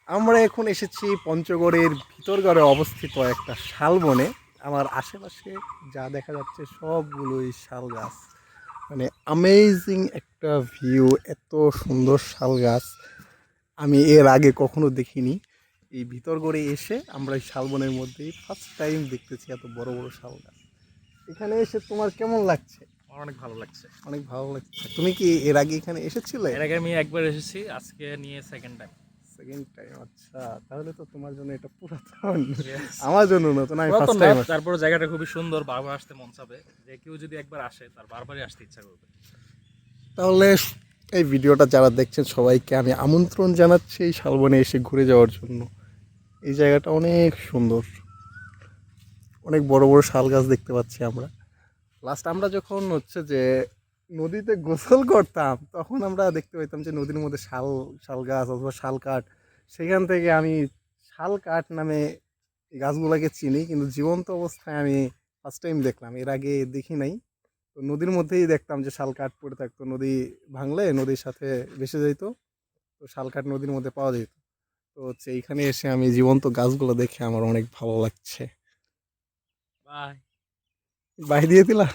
আমরা এখন এসেছি পঞ্চগড়ের ভিতরগড়ে অবস্থিত একটা শালবনে। আমার আশেপাশে যা দেখা যাচ্ছে সবগুলোই শাল গাছ। মানে অ্যামেজিং একটা ভিউ, এত সুন্দর শাল গাছ আমি এর আগে কখনো দেখিনি। এই ভিতরগড়ে এসে আমরা এই শালবনের মধ্যেই ফার্স্ট টাইম দেখতেছি এত বড় বড় শাল গাছ। এখানে এসে তোমার কেমন লাগছে? আমার অনেক ভালো লাগছে। অনেক ভালো লাগছে। তুমি কি এর আগে এখানে এসেছিলে? এর আগে আমি একবার এসেছি, আজকে নিয়ে সেকেন্ড টাইম। Second time? আচ্ছা, তাহলে তো তোমার জন্য এটা পুরাতন। ইয়েস। আমার জন্য নতুন, আমি পুরাতন ফার্স্ট না, টাইম আসছি। তারপরে জায়গাটা খুবই সুন্দর, বারবার আসতে মন চাবে। যে কেউ যদি একবার আসে তার বারবারই আসতে ইচ্ছা করবে। তাহলে এই ভিডিওটা যারা দেখছেন সবাইকে আমি আমন্ত্রণ জানাচ্ছি এই শালবনে এসে ঘুরে যাওয়ার জন্য। এই জায়গাটা অনেক সুন্দর, অনেক বড় বড় শাল গাছ দেখতে পাচ্ছি আমরা। লাস্ট আমরা যখন হচ্ছে যে নদীতে গোসল করতাম তখন আমরা দেখতে পেতাম যে নদীর মধ্যে শাল শাল গাছ অথবা শাল কাঠ। সেখান থেকে আমি শাল কাঠ নামে এই গাছগুলোকে চিনি, কিন্তু জীবন্ত অবস্থায় আমি ফার্স্ট টাইম দেখলাম, এর আগে দেখি নাই। তো নদীর মধ্যেই দেখতাম যে শাল কাঠ পড়ে থাকতো, নদী ভাঙলে নদীর সাথে ভেসে যেত, তো শাল কাঠ নদীর মধ্যে পাওয়া যেত। তো হচ্ছে এইখানে এসে আমি জীবন্ত গাছগুলো দেখে আমার অনেক ভালো লাগছে। বাই। বাই দিয়ে দিলা।